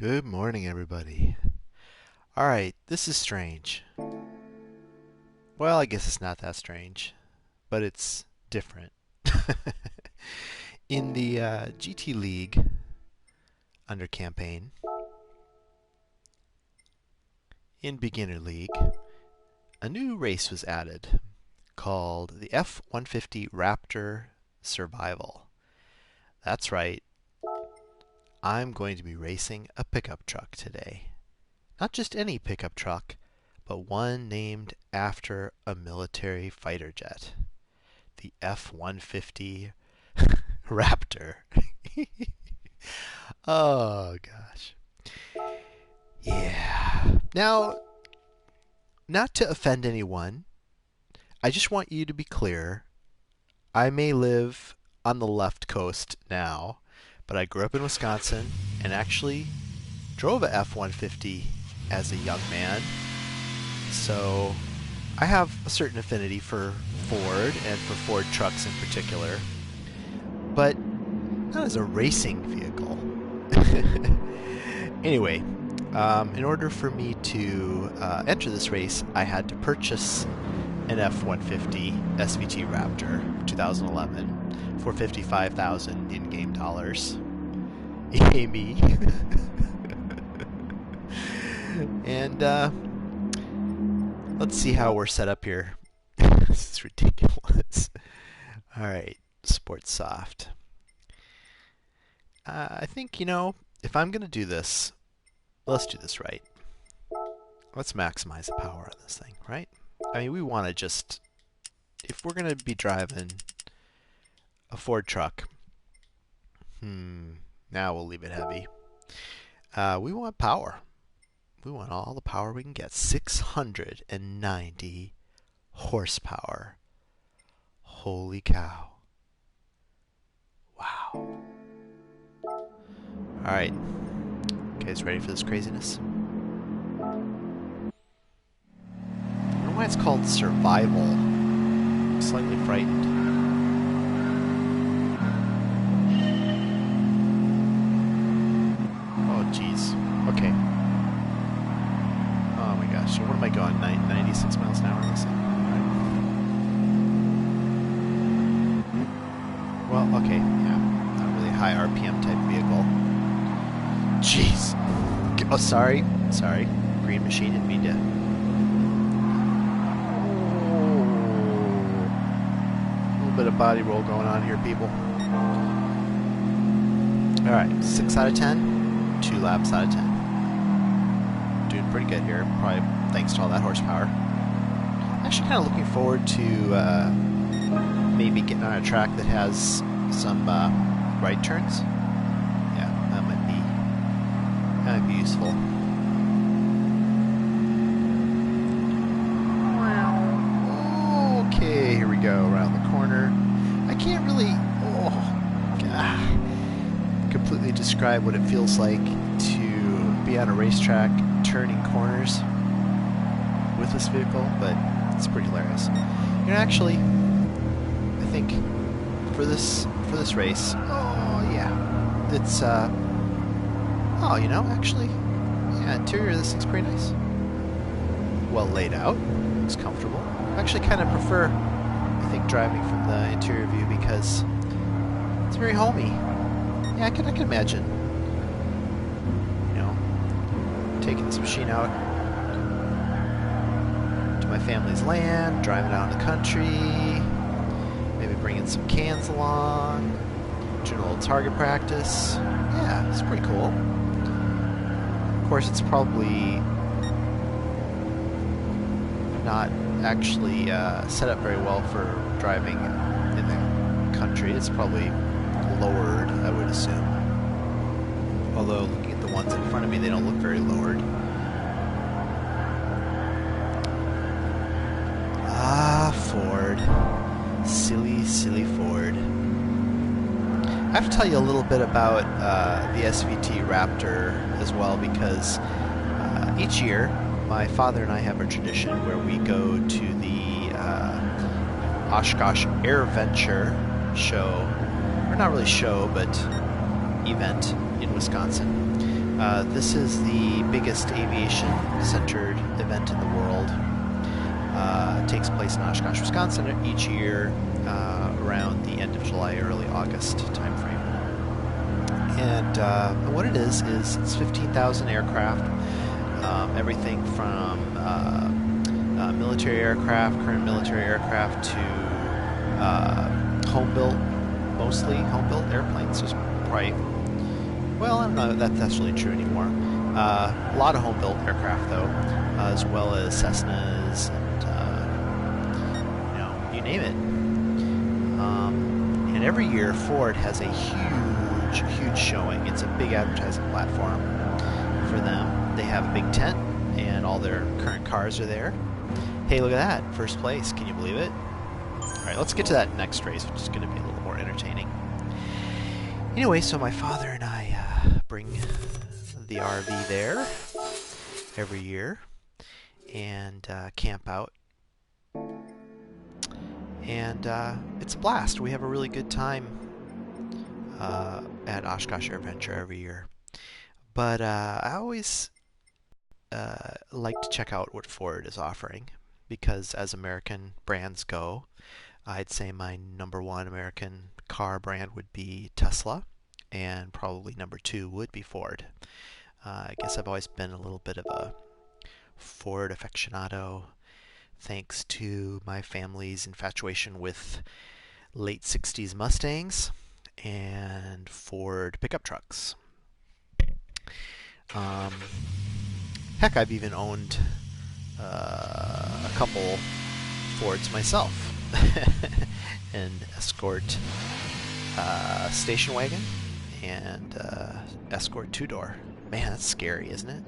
Good morning, everybody. Alright, this is strange. Well, I guess it's not that strange, but it's different. In the GT League under campaign, in Beginner League, a new race was added called the F-150 Raptor Survival. That's right, I'm going to be racing a pickup truck today. Not just any pickup truck, but one named after a military fighter jet. The F-150 Raptor. Oh, gosh. Yeah. Now, not to offend anyone, I just want you to be clear. I may live on the left coast now, but I grew up in Wisconsin and actually drove a F-150 as a young man. So I have a certain affinity for Ford and for Ford trucks in particular, but not as a racing vehicle. Anyway, in order for me to enter this race, I had to purchase an F-150 SVT Raptor 2011 for $55,000 in-game dollars. Yay me. And let's see how we're set up here. This is ridiculous. Alright, Sports Soft. I think, if I'm going to do this, let's do this right. Let's maximize the power on this thing, right? I mean, we want to just, if we're going to be driving a Ford truck, now we'll leave it heavy. We want power. We want all the power we can get. 690 horsepower. Holy cow. Wow. Alright. You guys ready for this craziness? I don't know why it's called survival. I'm slightly frightened. Oh, jeez. Okay. Oh my gosh, so what am I going, 96 miles an hour on this thing? Right. Well, okay, yeah, not really a high RPM type vehicle. Jeez. Oh, sorry, Green Machine didn't mean to. A little bit of body roll going on here, people. Alright, 6 out of 10, 2 laps out of 10. Doing pretty good here, probably thanks to all that horsepower. Actually kind of looking forward to maybe getting on a track that has some right turns. Yeah, that might be useful. Okay, here we go, around the corner. I can't really completely describe what it feels like to be on a racetrack turning corners with this vehicle, but it's pretty hilarious. Actually, I think for this race, it's actually, yeah, interior of this thing's pretty nice. Well laid out, it's comfortable. I actually kind of prefer, I think, driving from the interior view because it's very homey. Yeah, I can imagine, taking this machine out to my family's land, driving out in the country, maybe bringing some cans along, doing a little target practice. Yeah, it's pretty cool. Of course, it's probably not actually set up very well for driving in the country. It's probably lowered, I would assume. Although, looking at the ones in front of me, they don't look very lowered. Ah, Ford. Silly, silly Ford. I have to tell you a little bit about the SVT Raptor as well, because each year my father and I have a tradition where we go to the Oshkosh Air Venture show, or not really show, but event in Wisconsin. This is the biggest aviation-centered event in the world. It takes place in Oshkosh, Wisconsin each year around the end of July, early August timeframe. And what it is it's 15,000 aircraft, everything from military aircraft, current military aircraft, to home-built, mostly home-built airplanes. There's probably, well, I don't know if that's really true anymore. A lot of home-built aircraft, though, as well as Cessnas and, you name it. And every year, Ford has a huge showing. It's a big advertising platform for them. They have a big tent, and all their current cars are there. Hey, look at that. First place. Can you believe it? Alright, let's get to that next race, which is going to be a little more entertaining. Anyway, so my father and I bring the RV there every year and camp out. And it's a blast. We have a really good time at Oshkosh Air Venture every year. But I always like to check out what Ford is offering, because as American brands go, I'd say my number one American car brand would be Tesla, and probably number two would be Ford. I guess I've always been a little bit of a Ford aficionado, thanks to my family's infatuation with late 60s Mustangs and Ford pickup trucks. Heck, I've even owned a couple Fords myself. An Escort station wagon and Escort two-door. Man, that's scary, isn't it?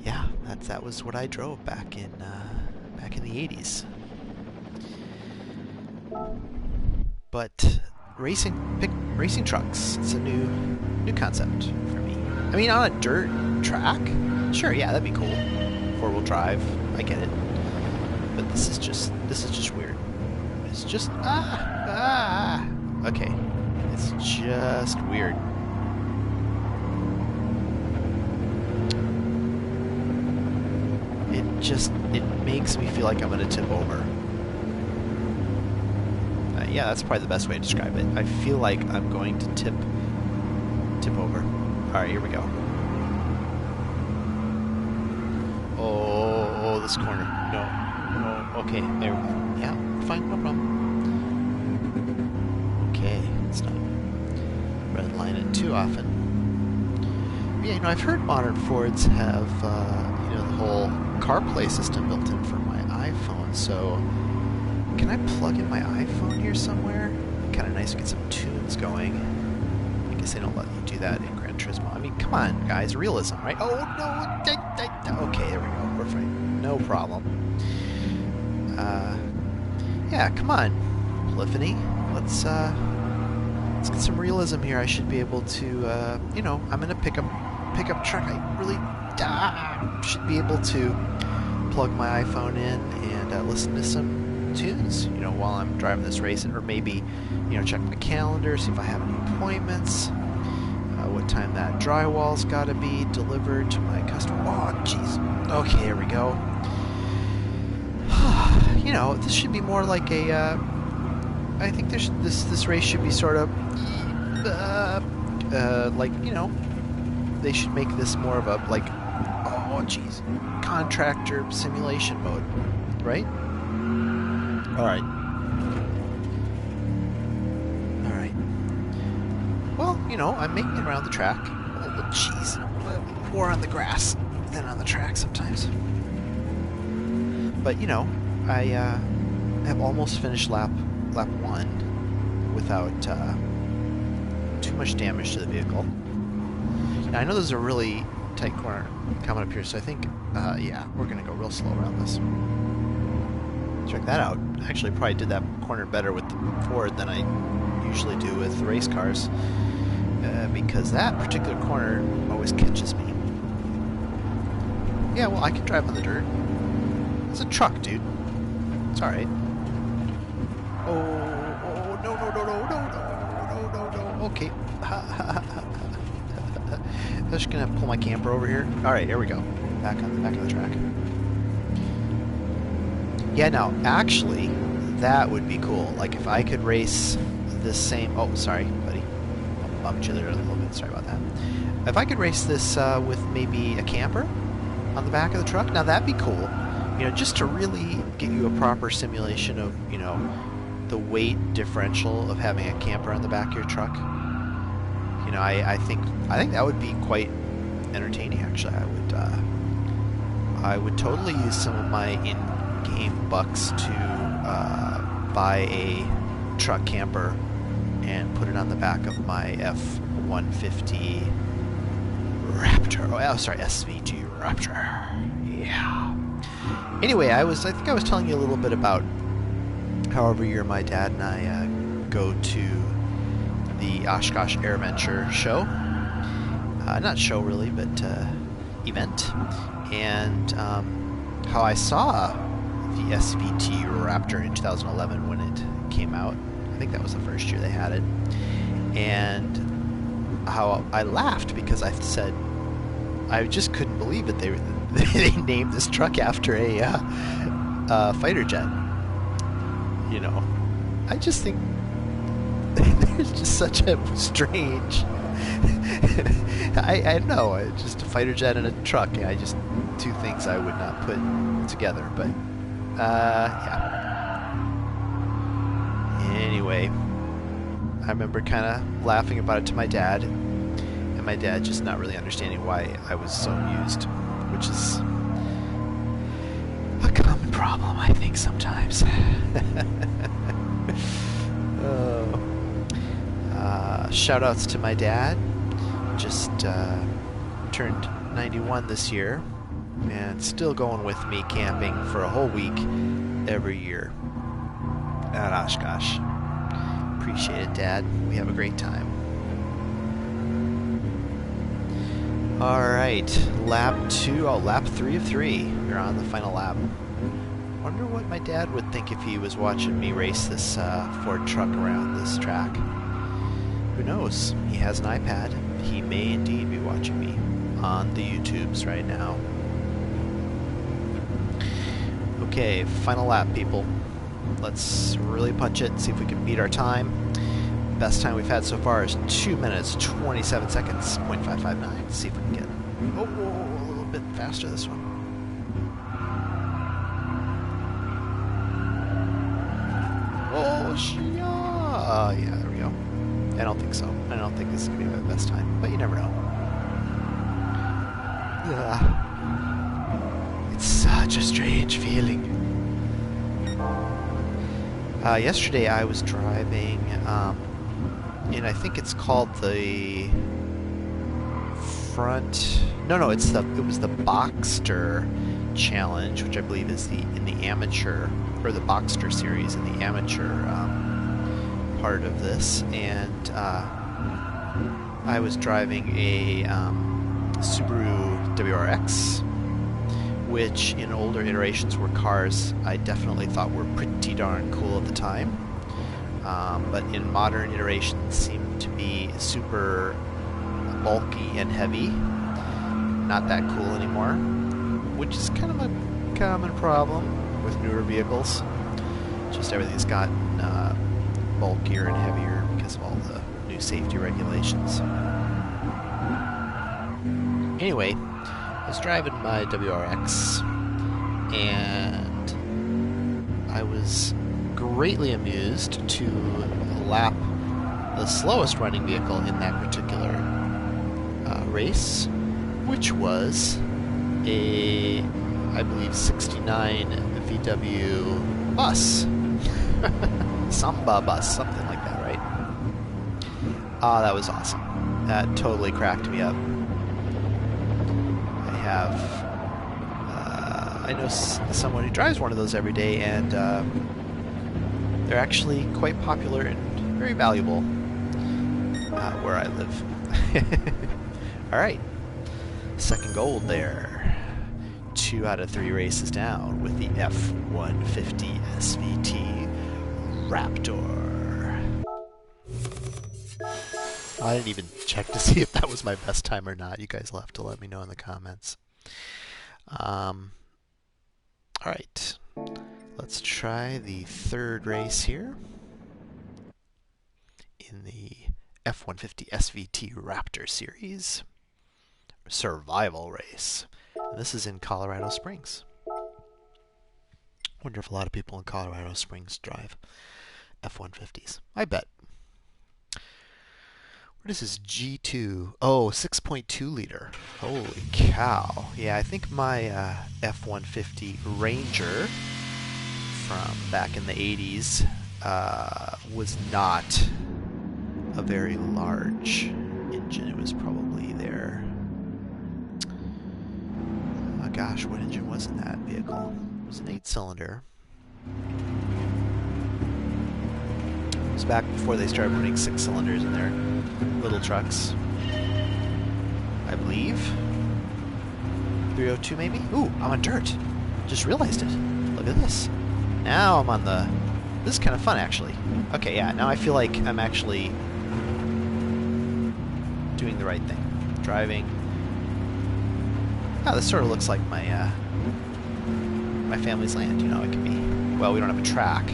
Yeah, that was what I drove back in the 80s. But racing trucks, it's a new concept for me. I mean, on a dirt track, sure, yeah, that'd be cool. Four-wheel drive, I get it. But this is just weird. It's just okay. It's just weird. It makes me feel like I'm gonna tip over. Yeah, that's probably the best way to describe it. I feel like I'm going to tip over. All right, here we go. Oh, this corner. No. Okay, there we go. Yeah, fine, no problem. Okay, let's not redline it too often. Yeah, I've heard modern Fords have, the whole CarPlay system built in for my iPhone, so can I plug in my iPhone here somewhere? Kind of nice to get some tunes going. I guess they don't let you do that in Gran Turismo. I mean, come on, guys, realism, right? Oh, no, okay, there we go, we're fine. No problem. Yeah, come on, Polyphony. Let's get some realism here. I should be able to, I'm in a pickup truck. I really should be able to plug my iPhone in and listen to some tunes, while I'm driving this race, or maybe, check my calendar, see if I have any appointments, what time that drywall's got to be delivered to my customer. Oh, jeez. Okay, here we go. This should be more like a. I think this race should be sort of they should make this more of a contractor simulation mode, right? All right. Well, I'm making it around the track. Oh, jeez. More on the grass than on the track sometimes. But, I have almost finished lap 1 without too much damage to the vehicle. Now, I know there's a really tight corner coming up here, so I think, we're going to go real slow around this. Check that out. I actually probably did that corner better with the Ford than I usually do with race cars, because that particular corner always catches me. Yeah, well, I can drive on the dirt. It's a truck, dude. It's alright. Oh, no. Okay. I'm just gonna pull my camper over here. Alright, here we go. Back on the back of the track. Yeah, now, actually, that would be cool. Like, if I could race this same... Oh, sorry, buddy. I bumped you there a little bit. Sorry about that. If I could race this with maybe a camper on the back of the truck, now that'd be cool. You know, just to really get you a proper simulation of, you know, the weight differential of having a camper on the back of your truck. You know, I think that would be quite entertaining. Actually, I would totally use some of my in-game bucks to buy a truck camper and put it on the back of my F-150 Raptor. Oh, sorry, SV2 Raptor. Yeah. Anyway, I think I was telling you a little bit about how every year my dad and I go to the Oshkosh AirVenture show. Not show really, but event. And how I saw the SVT Raptor in 2011 when it came out. I think that was the first year they had it. And how I laughed because I said I just couldn't believe it. They named this truck after a fighter jet. You know, I just think there's just such a strange. I know, just a fighter jet and a truck. I just two things I would not put together. But yeah. Anyway, I remember kind of laughing about it to my dad, and my dad just not really understanding why I was so amused, which is a common problem, I think, sometimes. Shout outs to my dad. Just turned 91 this year, and still going with me camping for a whole week every year at Oshkosh. Appreciate it, Dad. We have a great time. Alright, lap 2. Oh, lap 3 of 3. We're on the final lap. Wonder what my dad would think if he was watching me race this Ford truck around this track. Who knows? He has an iPad. He may indeed be watching me on the YouTubes right now. Okay, final lap, people. Let's really punch it and see if we can beat our time. Best time we've had so far is 2 minutes, 27 seconds, .559. Let's see if we can get a little bit faster this one. Oh, yeah, there we go. I don't think so. I don't think this is going to be my best time, but you never know. It's such a strange feeling. Yesterday I was driving, and I think it's called the front... No, it was the Boxster Challenge, which I believe is in the amateur, or the Boxster series in the amateur part of this, and I was driving a Subaru WRX, which in older iterations were cars I definitely thought were pretty darn cool at the time, but in modern iterations seem to be super bulky and heavy, not that cool anymore, which is kind of a common problem with newer vehicles. Just everything's gotten bulkier and heavier because of all the new safety regulations. Anyway, I was driving my WRX, and I was greatly amused to lap the slowest running vehicle in that particular race, which was a, I believe, 69 VW bus. Samba bus, something like that, right? Ah, that was awesome. That totally cracked me up. I know someone who drives one of those every day, and they're actually quite popular and very valuable where I live. Alright, second gold there. 2 out of 3 races down with the F-150 SVT Raptor. I didn't even check to see if that was my best time or not. You guys will have to let me know in the comments. All right, let's try the third race here in the F-150 SVT Raptor series survival race. And this is in Colorado Springs. Wonder if a lot of people in Colorado Springs drive F-150s. I bet. What is this G2? Oh, 6.2 liter. Holy cow. Yeah, I think my F-150 Ranger from back in the 80s was not a very large engine. It was probably their... Oh gosh, what engine was in that vehicle? It was an 8-cylinder. It was back before they started putting 6 cylinders in their little trucks, I believe. 302 maybe? Ooh, I'm on dirt. Just realized it. Look at this. Now I'm on the... This is kind of fun, actually. Okay, yeah, now I feel like I'm actually doing the right thing. Driving. Oh, this sort of looks like my my family's land. You know, it can be... Well, we don't have a track.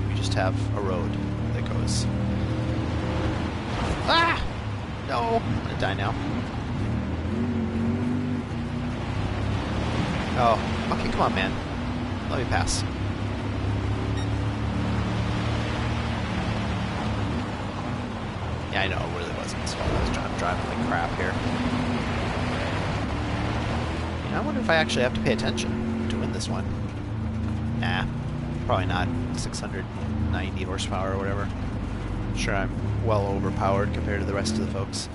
We just have a road that goes... Ah! No! I'm gonna die now. Oh, okay, come on, man. Let me pass. Yeah, I know, it really wasn't his fault. I'm driving like crap here. You know, I wonder if I actually have to pay attention to win this one. Nah, probably not. 690 horsepower or whatever. I'm sure I'm well overpowered compared to the rest of the folks.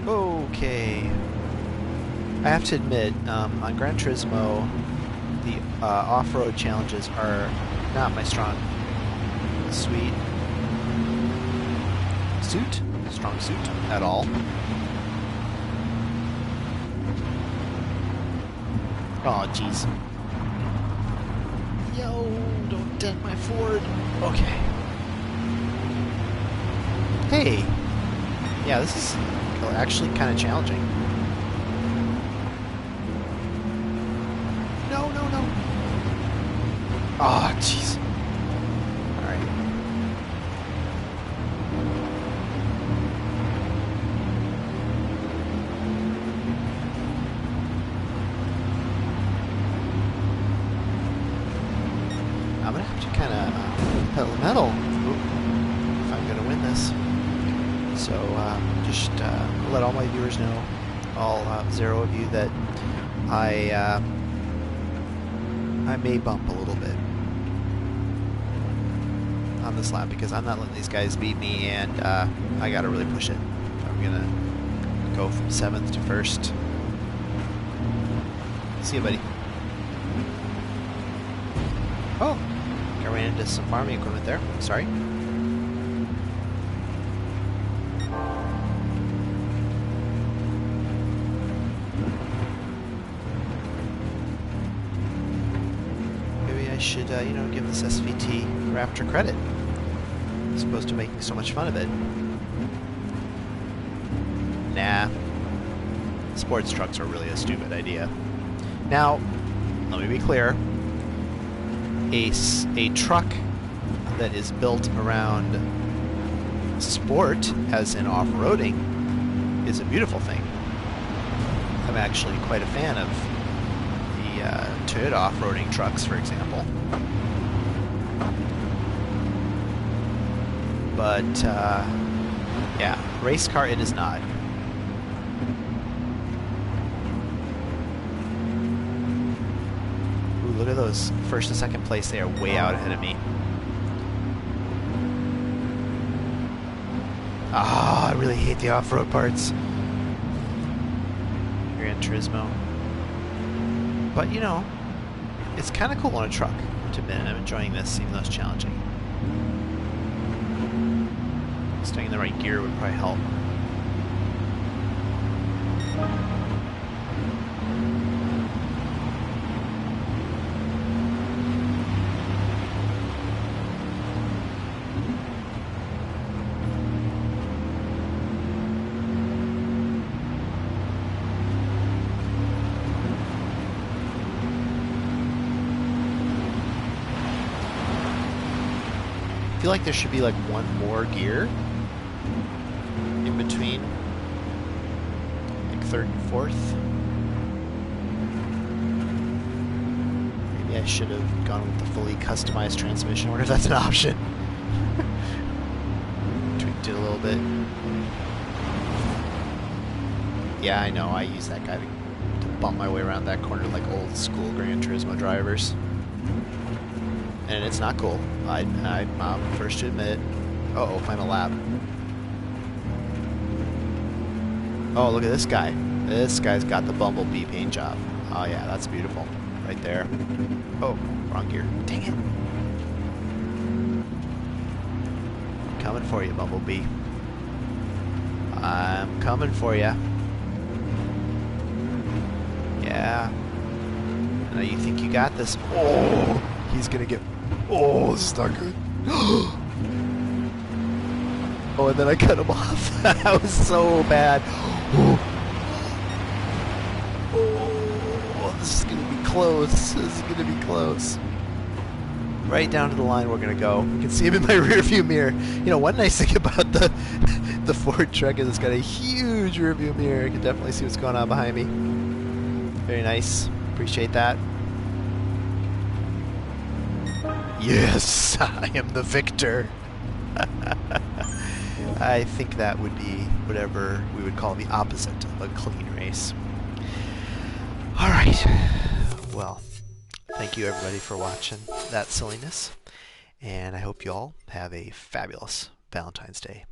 Okay. I have to admit, on Gran Turismo, the off-road challenges are not my strong suit at all. Oh, jeez. Yo, don't dent my Ford. Okay. Hey. Yeah, this is actually kind of challenging. No, no, no. Oh, jeez. Alright. I'm gonna have to kind of pedal the metal if I'm gonna win this. So just let all my viewers know, all 0 of you, that I may bump a little bit on this lap because I'm not letting these guys beat me, and I gotta really push it. I'm gonna go from 7th to 1st. See you, buddy. Oh, I ran into some farming equipment there. Sorry. Should, you know, give this SVT Raptor credit, as opposed to making so much fun of it. Nah. Sports trucks are really a stupid idea. Now, let me be clear. A truck that is built around sport, as in off-roading, is a beautiful thing. I'm actually quite a fan of Toyota off-roading trucks, for example. But, yeah, race car it is not. Ooh, look at those 1st and 2nd place. They are way out ahead of me. Ah, I really hate the off-road parts. Gran Turismo. But, you know, it's kind of cool on a truck, to admit, and I'm enjoying this, even though it's challenging. Staying in the right gear would probably help. feel like there should be like one more gear in between, like third and fourth. Maybe I should have gone with the fully customized transmission. I wonder if that's an option. Tweaked it a little bit. Yeah, I know. I use that guy to bump my way around that corner like old school Gran Turismo drivers. And it's not cool. I'm first to admit it. Uh-oh, final lap. Oh, look at this guy. This guy's got the Bumblebee paint job. Oh yeah, that's beautiful. Right there. Oh, wrong gear. Dang it. Coming for you, Bumblebee. I'm coming for you. Yeah. I know you think you got this. Oh, he's gonna get... Oh, this is not good. Oh, and then I cut him off. That was so bad. Oh, this is gonna be close. This is gonna be close. Right down to the line we're gonna go. You can see him in my rearview mirror. You know, one nice thing about the Ford truck is it's got a huge rearview mirror. You can definitely see what's going on behind me. Very nice. Appreciate that. Yes, I am the victor. I think that would be whatever we would call the opposite of a clean race. Alright. Well, thank you everybody for watching that silliness. And I hope you all have a fabulous Valentine's Day.